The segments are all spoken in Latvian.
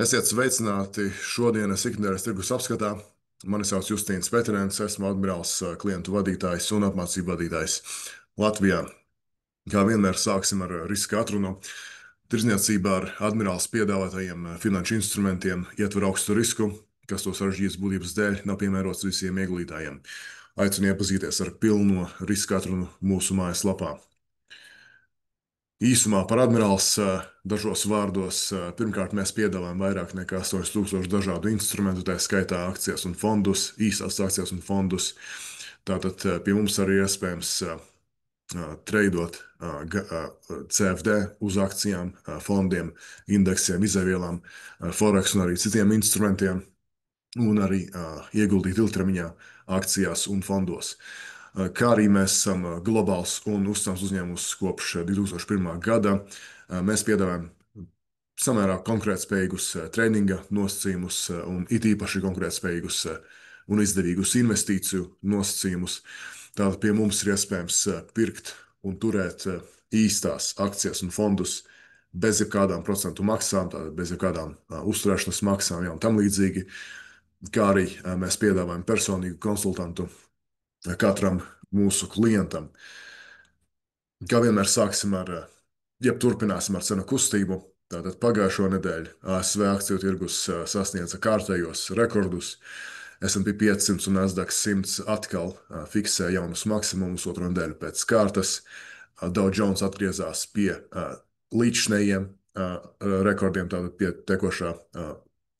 Esiet sveicināti šodienas ikdienas tirgus apskatā. Mani sauc Justīns Petrēns, esmu Admirāls klientu vadītājs un apmācību vadītājs Latvijā. Kā vienmēr sāksim ar riska atrunu. Tirzniecībā ar Admirāls piedāvātajiem finanšu instrumentiem ietver augstu risku, kas to sarežģītas būtības dēļ nav piemērots visiem ieguldītājiem. Aicinu iepazīties ar pilno riska atrunu mūsu mājaslapā. Īsumā par Admirāls dažos vārdos. Pirmkārt, mēs piedāvājam vairāk nekā 8000 dažādu instrumentu, tā skaitā akcijas un fondus, īsās akcijas un fondus. Tātad pie mums arī iespējams treidot CFD uz akcijām, fondiem, indeksiem, izēvielām, forex un arī citiem instrumentiem, un arī ieguldīt ilgtermiņā akcijās un fondos. Kā arī mēs esam globāls un uzticams uzņēmums kopš 2001. gada, mēs piedāvājam samērā konkurētspējīgus trēninga nosacījumus un it īpaši konkurētspējīgus un izdevīgus investīciju nosacījumus. Tātad pie mums ir iespējams pirkt un turēt īstās akcijas un fondus bez jebkādām procentu maksām, tātad bez jebkādām uzturēšanas maksām, ja, un tam līdzīgi. Kā arī mēs piedāvājam personīgu konsultantu katram mūsu klientam. Kā vienmēr turpināsim ar cenu kustību. Tātad pagājušo nedēļu ASV akciju tirgus sasniedza kārtējos rekordus. S&P 500 un Nasdaq 100 atkal fiksē jaunus maksimumus otro nedēļu pēc kārtas. Dow Jones atgriezās pie līdzšinējiem rekordiem, tātad pie tekošā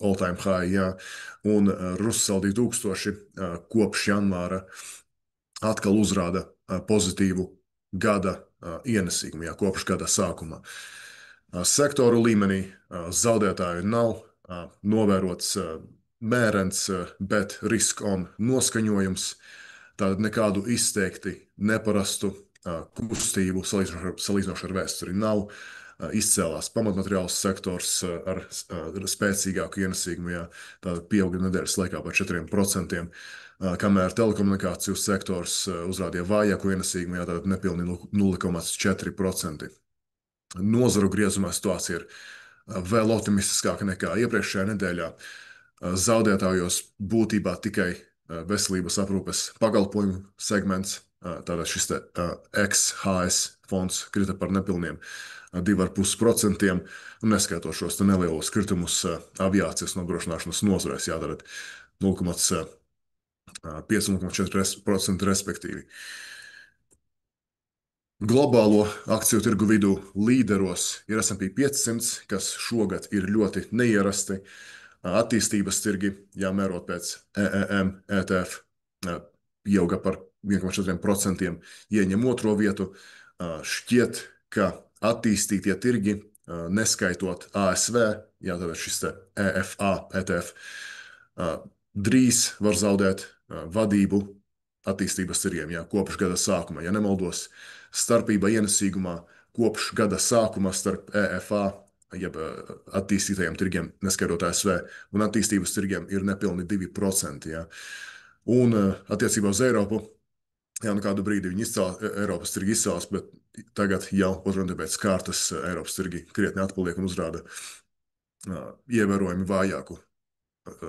all-time high, jā, un Russell 2000 kopš janvāra atkal uzrāda pozitīvu gada ienesīgumu, jā, kopš gada sākuma. Sektoru līmenī zaudētāju nav novērots mērens, bet risk-on noskaņojums, tātad nekādu izteikti neparastu kustību salīdzinoši ar vēsturi nav. Izcēlās pamatmateriāls sektors ar spēcīgāku ienesīgumu, jā, tātad pieauga nedēļas laikā par 4%, kamēr telekomunikāciju sektors uzrādīja vājāku ienesīgumu, jā, tātad nepilni 0,4%. Nozaru griezumā situācija ir vēl optimistiskāka nekā iepriekšējā nedēļā. Zaudētājos būtībā tikai veselības aprūpes pakalpojumu segments, tātad šis ex-HS fonds krita par nepilniem 2,5%, un neskaitot šos nelielos kritumus aviācijas nodrošināšanas nozarēs, jādara 0,5–0,4% respektīvi. Globālo akciju tirgu vidū līderos ir S&P 500, kas šogad ir ļoti neierasti. Attīstības tirgi, jāmērot pēc EEM, ETF, pieauga par 1,4%, ieņem otro vietu. Šķiet, ka attīstītie tirgi, neskaitot ASV, jā, tātad šis EFA, ETF, drīz var zaudēt vadību attīstības tirgiem, jā, kopš gada sākuma. Ja nemaldos, starpība ienesīgumā kopš gada sākuma starp EFA, jeb attīstītajiem tirgiem, neskaitot ASV, un attīstības tirgiem ir nepilni 2%. Ja. Un attiecībā uz Eiropu, jā, kādu brīdi viņi Eiropas tirgi izcēlās, bet tagad jau otru nedēļu pēc kārtas Eiropas tirgi krietni atpaliek un uzrāda ievērojami vājāku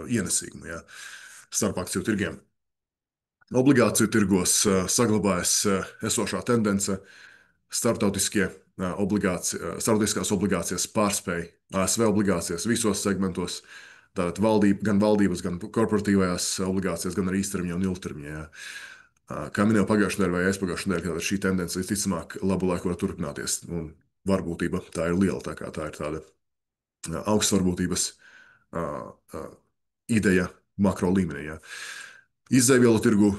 ienesīgumu, jā, starp akciju tirgiem. Obligāciju tirgos saglabājas esošā tendence. Starptautiskās obligācijas pārspēj ASV obligācijas visos segmentos, tātad gan valdības, gan korporatīvajās obligācijas, gan arī īstermiņā un ilgtermiņā. Kā minēju pagājušajā nedēļā vai aizpagājušajā nedēļā, tātad šī tendence visticamāk labu laiku var turpināties, un varbūtība tā ir liela, tā kā tā ir tāda augsts varbūtības ideja makro līmenī. Jā. Izēvielu tirgu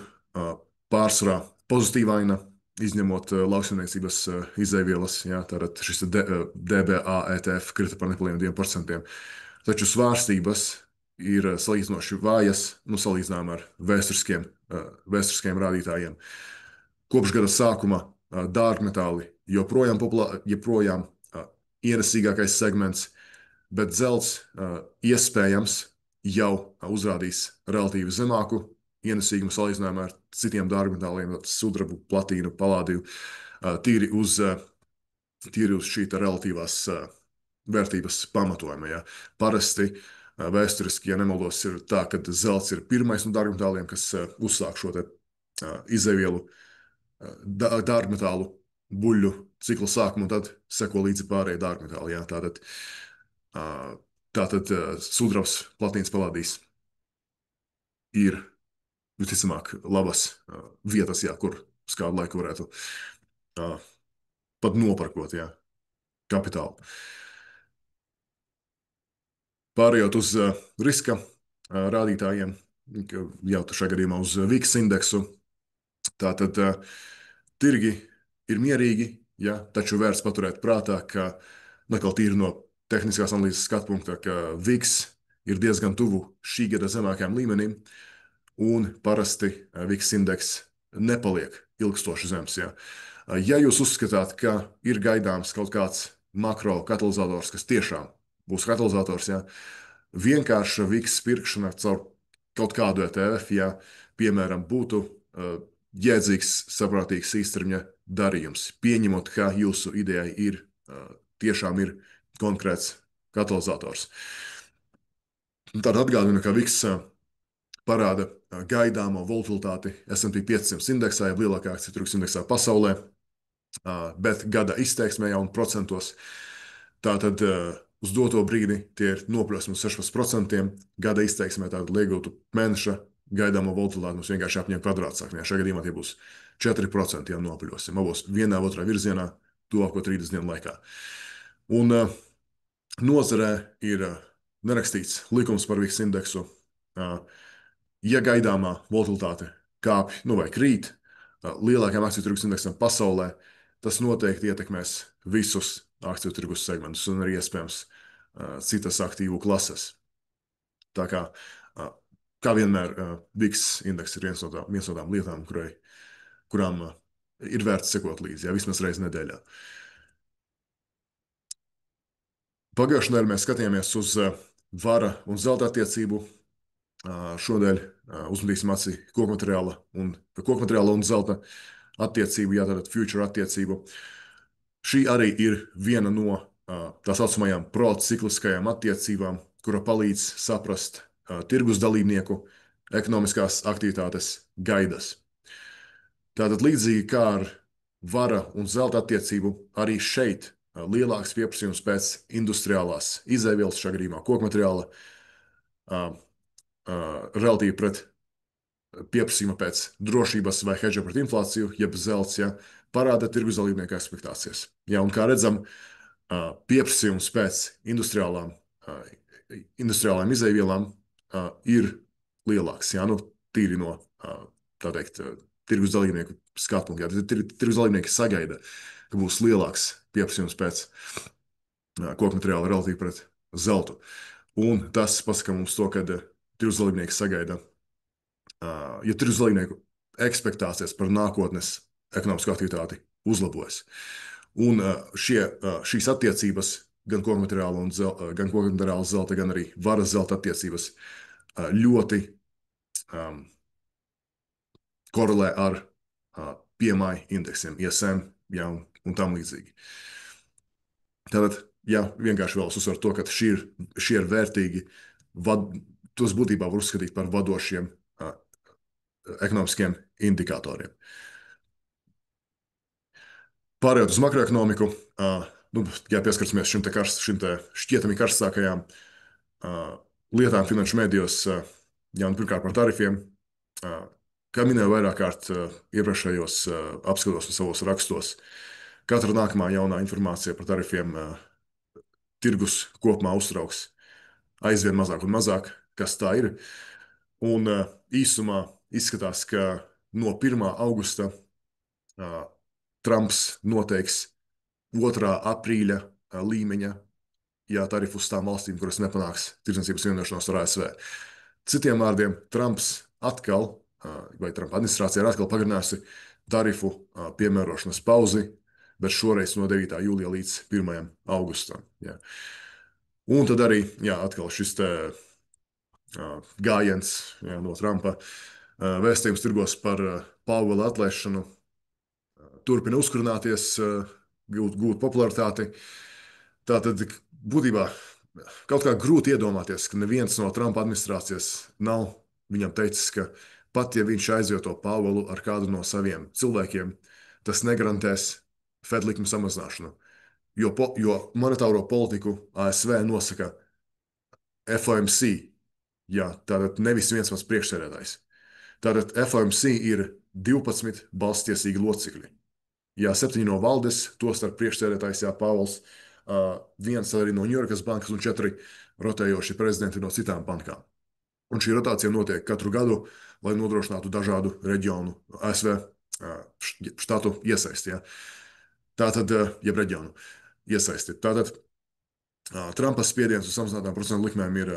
pārsvarā pozitīva aina, izņemot lauksaimniecības izēvielas, jā, tātad šis DBA ETF krita par nepilniem 2%, taču svārstības ir salīdzinoši vājas, salīdzinām ar vēsturiskiem rādītājiem. Kopš gada sākuma dārgmetāli joprojām ienesīgākais segments, bet dzelts iespējams jau uzrādīs relatīvi zemāku ienesīgumu salīdzinājumā ar citiem dārgmetāliem, sudrabu, platīnu, palādiju, tīri uz šī relatīvās vērtības pamatojuma. Ja. Parasti vēsturiski, ja nemaldos, ir tā, ka zelts ir pirmais no dārgmetāliem, kas uzsāk šo te, izēvielu dārgmetālu buļļu ciklu sākumu, un tad seko līdzi pārējie dārgmetāli. Ja. Tātad sudrabs, platīns, palādijs ir visticamāk labas vietas, jā, kur uz kādu laiku varētu pat nopirkot jā, kapitālu. Pārējot uz riska rādītājiem, jau šajā gadījumā uz VIX indeksu, tātad tirgi ir mierīgi, ja, taču vērts paturēt prātā, ka atkal tīri no tehniskās analīzes skatu punkta, ka VIX ir diezgan tuvu šī gada zemākajam līmenim, un parasti VIX indeks nepaliek ilgstoši zems. Ja. Ja jūs uzskatāt, ka ir gaidāms kaut kāds makro katalizators, kas tiešām būs katalizators, ja, vienkārša VIX pirkšana caur kaut kādu ETF, ja, piemēram, būtu jēdzīgs, saprātīgs īstermiņa darījums, pieņemot, ka jūsu idejai ir tiešām ir konkrēts katalizators. Tad atgādinu, ka VIX parāda gaidāmo volatilitāti S&P 500 indeksā, jau lielākā akciju tirgus indeksā pasaulē, bet gada izteiksmē jau un procentos. Tātad uz doto brīdi tie ir nopļosmi uz 16%, gada izteiksmē tātad liegotu mēneša gaidāmo volatilitāti mums vienkārši apņem kvadrātsakmē. Šajā gadījumā tie būs 4% jau nopļosim, abos vienā otrā virzienā tuvāko 30 dienu laikā. Un nozarē ir nerakstīts likums par VIX indeksu. Ja gaidāmā volatilitāte kāpj vai krīt lielākajam akciju tirgus indeksam pasaulē, tas noteikti ietekmēs visus akciju tirgus segmentus un arī iespējams citas aktīvu klases. Tā kā vienmēr, VIX indeks ir viens no tām lietām, kurām ir vērts sekot līdzi, vismaz reizi nedēļā. Pagājušajā nedēļā mēs skatījāmies uz vara un zelta attiecību. Šodien uzmetīsim aci kokmateriāla un zelta attiecību, tātad future attiecību. Šī arī ir viena no tā saucamajām procikliskajām attiecībām, kura palīdz saprast tirgus dalībnieku ekonomiskās aktivitātes gaidas. Tātad līdzīgi kā ar vara un zelta attiecību, arī šeit lielāks pieprasījums pēc industriālās izēvielas, šajā gadījumā kokmateriāla, relatīvi pret pieprasījuma pēc drošības vai hedža pret inflāciju, jeb zelts, parāda tirgus dalībnieku expectācijas. Un kā redzam, pieprasījums pēc industriālām izēvielām ir lielāks, tīri no, tā teikt, tirgus dalībnieku skatu punkta. Tirgus dalībnieki sagaida, ka būs lielāks pieprasījums pēc kokmateriāla relatīvi pret zeltu. Un tas pasaka mums to, ka tirgus dalībnieki sagaida, ja tirgus dalībnieku expectācijas par nākotnes ekonomisko aktivitāti uzlabojas. Un šīs attiecības, gan kokmateriāla zelta, gan arī varas zelta attiecības ļoti korelē ar PMI indeksiem, ISM, un tam līdzīgi. Tātad, vienkārši vēlos uzsvērt to, ka šie ir vērtīgi, tos būtībā var uzskatīt par vadošiem ekonomiskiem indikatoriem. Pārējot uz makroekonomiku, pieskarsimies šim šķietami karstākajām lietām finanšu medijos, pirmkārt par tarifiem. Kā minēju vairāk kārt iepriekšējos apskatos un savos rakstos, katra nākamā jaunā informācija par tarifiem tirgus kopumā uztrauks aizvien mazāk un mazāk, kas tā ir. Un īsumā izskatās, ka no 1. augusta Trumps noteiks 2. aprīļa līmeņa tarifu uz tām valstīm, kuras nepanāks tirdzniecības vienošanos ar ASV. Citiem vārdiem, Trumps atkal, vai Trumpa administrācija ir atkal pagarinājusi tarifu piemērošanas pauzi, bet šoreiz no 9. jūlija līdz 1. augustam. Un tad arī atkal šis gājiens no Trumpa vēstījums tirgos par Pāvela atlaišanu turpina uzkurināties, gūt popularitāti. Tātad būtībā kaut kā grūti iedomāties, ka neviens no Trumpa administrācijas nav viņam teicis, ka pat ja viņš aizvieto Pāvelu ar kādu no saviem cilvēkiem, tas negarantēs Fed likuma samazināšanu. Jo monetāro politiku ASV nosaka FOMC. Jā, tātad nevis viens pats priekšsēdētājs. Tātad FOMC ir 12 balstiesīgi locekļi. Jā, 7 no valdes, tostarp priekšsēdētājs Jā, Pāvils, viens arī no Ņujorkas bankas un 4 rotējoši prezidenti no citām bankām. Un šī rotācija notiek katru gadu, lai nodrošinātu dažādu reģionu, ASV štatu iesaisti. Ja. Tātad, jeb reģionu iesaisti. Tātad Trumpa spiediens uz samazinātām procentu likmēm ir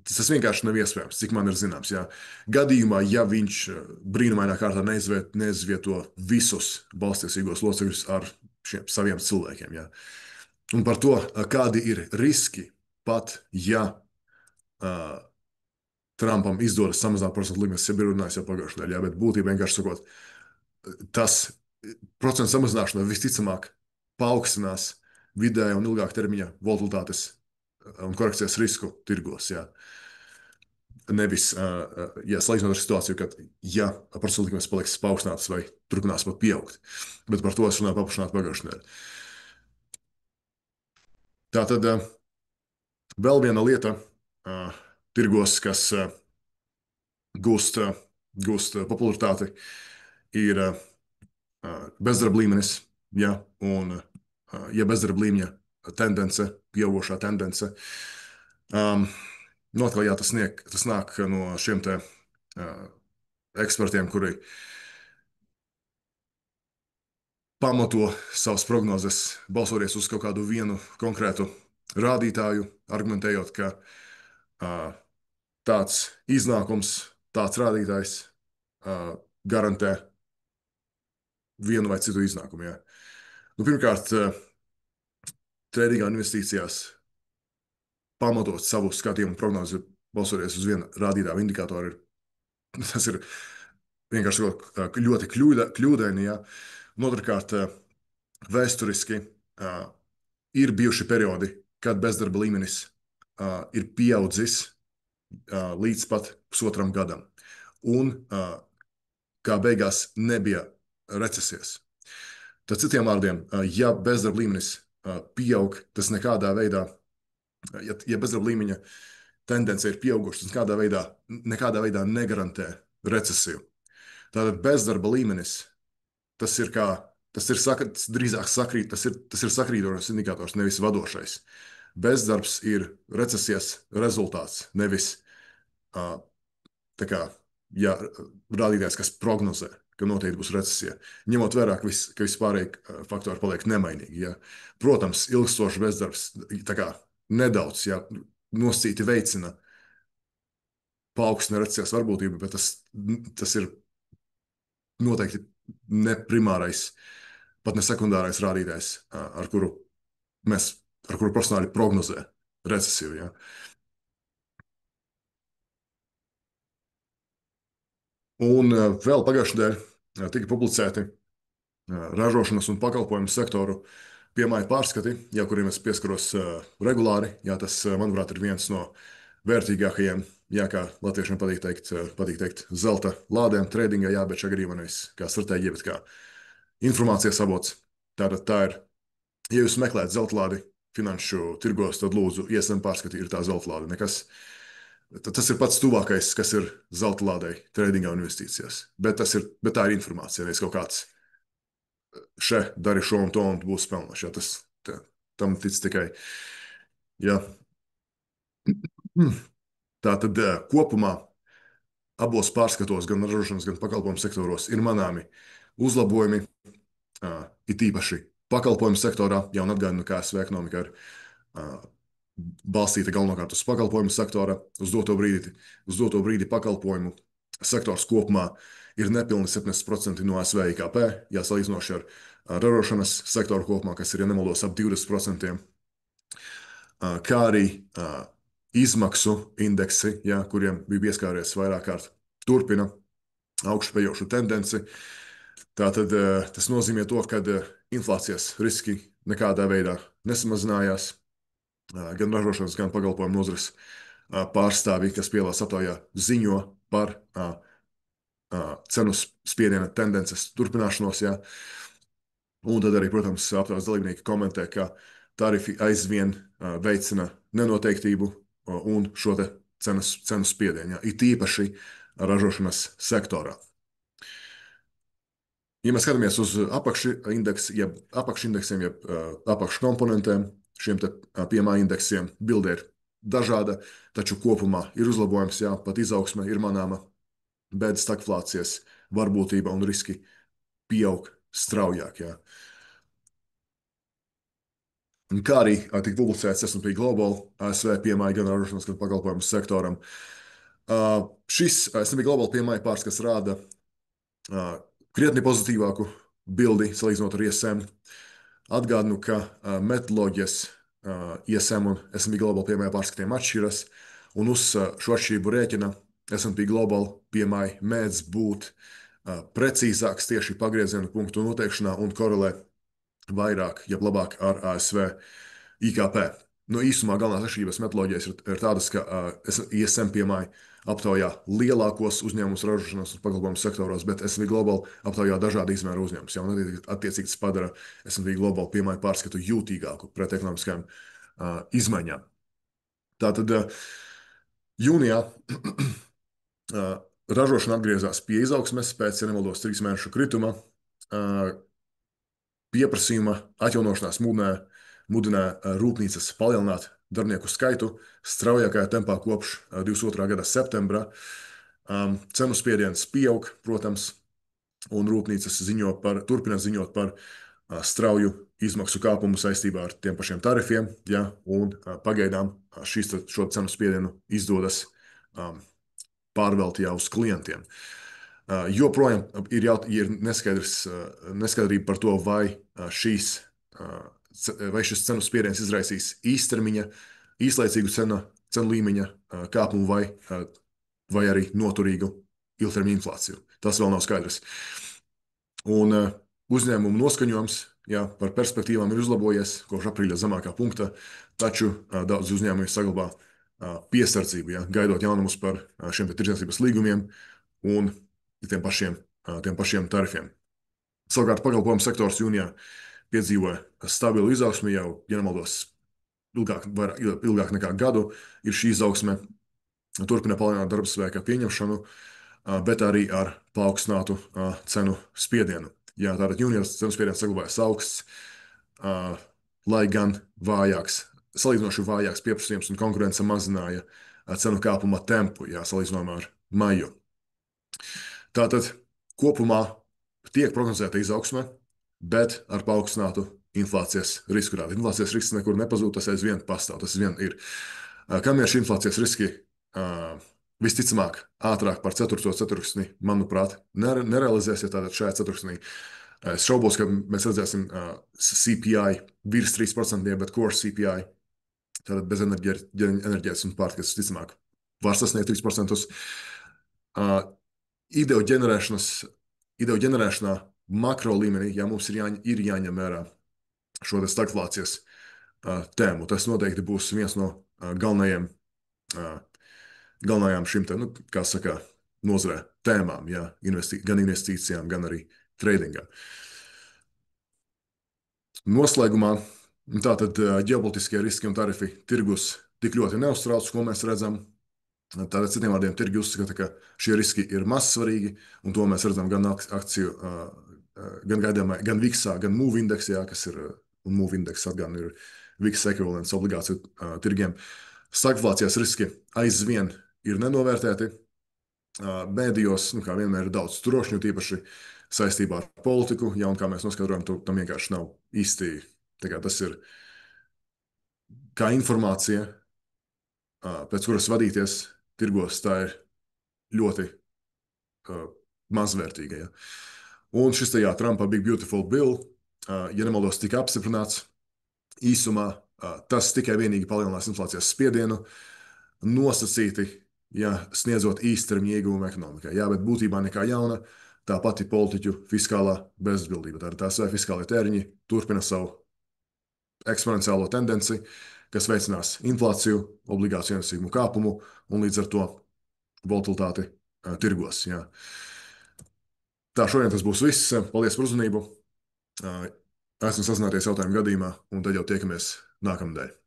tas vienkārši nav iespējams, cik man ir zināms. Jā. Gadījumā, ja viņš brīnumainā kārtā neizvieto visus balstiesīgos locekļus ar šiem saviem cilvēkiem. Jā. Un par to, kādi ir riski, pat ja Trumpam izdodas samazināt procentu likmes, jau ir runājis jau pagājušajā nedēļā, bet būtībā vienkārši sakot, tas procentu samazināšana visticamāk paaugstinās vidēja un ilgāka termiņa volatilitātes un korekcijas risku tirgos. Jā. Nevis, ja salīdzinot ar situāciju, kad, ja procentu likmes paliks paaugstinātas vai turpinās pat pieaugt. Bet par to es runāju paplašināt pagājušajā nedēļā. Tā tad vēl viena lieta tirgos, kas gūst popularitāti, ir bezdarba līmenis. Ja, un, ja bezdarba līmeņa tendence, pieaugušā tendence, atkal, jā, tas nāk no šiem te ekspertiem, kuri pamato savas prognozes, balsoties uz kaut kādu vienu konkrētu rādītāju, argumentējot, ka tāds iznākums, tāds rādītājs garantē vienu vai citu iznākumu. Jā. Nu, pirmkārt, trēdīgā investīcijās pamatot savu skatījumu prognozi, balsoties uz vienu rādītāju indikātoru, tas ir vienkārši ļoti kļūdaini. Ja? Otrkārt, vēsturiski ir bijuši periodi, kad bezdarba līmenis ir pieaudzis līdz pat pusotram gadam. Un kā beigās nebija recesijas. Tad citiem vārdiem, ja bezdarba līmenis pieaug, tas nekādā veidā, ja bezdarba līmeņa tendence ir pieauguša, tas nekādā veidā negarantē recesiju. Tātad bezdarba līmenis, tas ir drīzāk sakrīt, tas ir sakrītošs indikators, nevis vadošais. Bezdarbs ir recesijas rezultāts, nevis rādītājs, kas prognozē, ka noteikti būs recesija. Ņemot vērā, ka vispārējie faktori paliek nemainīgi. Ja. Protams, ilgstošs bezdarbs nedaudz nosacīti veicina paaugstina recesijas varbūtību, bet tas ir noteikti ne primārais, pat ne sekundārais rādītājs, ar kuru profesionāļi prognozē recesiju. Ja. Un vēl pagājušajā nedēļā tika publicēti ražošanas un pakalpojumu sektoru piemāju pārskati, kuriem es pieskaros regulāri. Jā, tas, manuprāt, ir viens no vērtīgākajiem, kā latviešiem patīk teikt, zelta lādēm, tradingā, bet šajā gadījumā nevis kā stratēģija, bet kā informācijas avots. Tātad tā ir, ja jūs meklējat zelta lādi finanšu tirgos, tad lūdzu, ISM pārskati ir tā zelta lāde. Tas ir pats tuvākais, kas ir zelta lādei, tradingā un investīcijās. Bet tā ir informācija, nevis kaut kāds dari šo un to un būs pelnošs. Tam tic tikai. Jā. Tā tad kopumā abos pārskatos, gan ražošanas, gan pakalpojumu sektoros, ir manāmi uzlabojumi. It īpaši pakalpojumu sektorā, jau atgādinu, ka ASV ekonomika ir balstīta galvenokārt uz pakalpojumu sektora, uz doto brīdi pakalpojumu sektors kopumā ir nepilni 70% no ASV IKP, salīdzinoši ar ražošanas sektoru kopumā, kas ir, ja nemaldos, ap 20%. Kā arī izmaksu indeksi, kuriem bija pieskāries vairāk kārt, turpina augšupejošu tendenci. Tātad tas nozīmē to, ka inflācijas riski nekādā veidā nesamazinājās. Gan ražošanas, gan pakalpojumu nozares pārstāvji, kas piedalās aptaujā, ziņo par cenu spiediena tendences turpināšanos. Jā. Un tad arī, protams, aptaujas dalībnieki komentē, ka tarifi aizvien veicina nenoteiktību un šo te cenu spiedienu, it īpaši ražošanas sektorā. Ja mēs skatāmies uz apakšindeksiem, jeb apakškomponentiem, šiem PMI indeksiem, bilde ir dažāda, taču kopumā ir uzlabojums, jā, pat izaugsme ir manāma, bet stagflācijas varbūtība un riski pieaug straujāk. Jā. Un kā arī tika publicēts S&P Global ASV PMI gan ražošanas, gan pakalpojumu sektoram. Šis S&P Global PMI pārskats rāda krietni pozitīvāku bildi salīdzinot ar ISM. Atgādinu, ka metodoloģijas ISM un S&P Global PMI pārskatiem atšķiras, un uz šo atšķirību rēķina S&P Global PMI mēdz būt precīzāks tieši pagrieziena punktu noteikšanā un korelē vairāk, ja labāk ar ASV IKP. No īsumā galvenās atšķirības metodoloģijas ir tādas, ka ISM PMI aptaujā lielākos uzņēmumus ražošanas un pakalpojumu sektoros, bet S&P Global aptaujā dažādu izmēru uzņēmumus. Un attiecīgi tas padara S&P Global PMI pārskatu jūtīgāku pret ekonomiskajām izmaiņām. Tātad jūnijā ražošana atgriezās pie izaugsmes pēc, ja nemaldos, 3 mēnešu krituma. Pieprasījuma atjaunošanās mudināja rūpnīcas palielināt darbinieku skaitu straujākajā tempā kopš 22. gada septembra. Cenu spiediens pieaug, protams, un rūpnīcas turpina ziņot par strauju izmaksu kāpumu saistībā ar tiem pašiem tarifiem, ja, un pagaidām šo cenu spiedienu izdodas pārvelt jau uz klientiem. Joprojām ir neskaidrība par to, vai šis cenu spiediens izraisīs īslaicīgu cenu līmeņa kāpumu vai arī noturīgu ilgtermiņa inflāciju. Tas vēl nav skaidrs. Un uzņēmumu noskaņojums par perspektīvām ir uzlabojies kopš aprīļa zemākā punkta, taču daudz uzņēmumu saglabā piesardzību, gaidot jaunumus par šiem tirdzniecības līgumiem un tiem pašiem tarifiem. Savukārt pakalpojumu sektors jūnijā piedzīvoja stabilu izaugsmi jau, ja nemaldos, ilgāk nekā gadu. Ir šī izaugsme, turpina palielināt darba spēka pieņemšanu, bet arī ar paaugstinātu cenu spiedienu. Jā, tātad jūnijā cenu spiediens saglabājas augsts, lai gan salīdzinoši vājāks pieprasījums un konkurence mazināja cenu kāpuma tempu, salīdzinājumā ar maiju. Tātad kopumā tiek prognozēta izaugsme, bet ar paaugstinātu inflācijas risku. Tātad inflācijas risks nekur nepazūd, tas aizvien pastāv, tas aizvien ir. Kamēr šī inflācijas riski visticamāk ātrāk par 4. ceturksni, manuprāt, nerealizēsies, tātad šajā ceturksnī. Es šaubos, ka mēs redzēsim CPI virs 3%, bet core CPI, tātad bez enerģijas un pārtikas, visticamāk, var sasniegt 3%. Ideju ģenerēšanā makro līmenī, mums ir jāņem vērā šo stagflācijas tēmu. Tas noteikti būs viens no galvenajām šim nozarē tēmām, gan investīcijām, gan arī tradingā. Noslēgumā, tātad ģeopolitiskie riski un tarifi tirgus tik ļoti neuztrauc, ko mēs redzam. Tātad, citiem vārdiem, tirgi uzskata, ka šie riski ir mazsvarīgi, un to mēs redzam gan akciju, gan VIX, gan MOVE indeksā, kas ir, un MOVE indeks atgādina ir VIX ekvivalents obligāciju tirgiem. Stagflācijas riski aizvien ir nenovērtēti. Mēdījos, kā vienmēr, ir daudz trošņu, tīpaši saistībā ar politiku, un kā mēs noskaidrojam, tam vienkārši nav īsti. Tas ir kā informācija, pēc kuras vadīties tirgos, tā ir ļoti mazvērtīga. Ja? Un šis Trumpa Big Beautiful Bill, ja nemaldos, tika apstiprināts. Īsumā tas tikai vienīgi palielinās inflācijas spiedienu, nosacīti, sniedzot īstermiņa ieguvumu ekonomikai. Bet būtībā nekā jauna, tā pati politiķu fiskālā bezatbildība. Tātad ASV fiskālie tēriņi turpina savu eksponenciālo tendenci, kas veicinās inflāciju, obligāciju ienesīgumu kāpumu un līdz ar to volatilitāti tirgos. Jā. Tā, šodien tas būs viss. Paldies par uzmanību. Esmu sazināties jautājumu gadījumā, un tad jau tiekamies nākamnedēļ.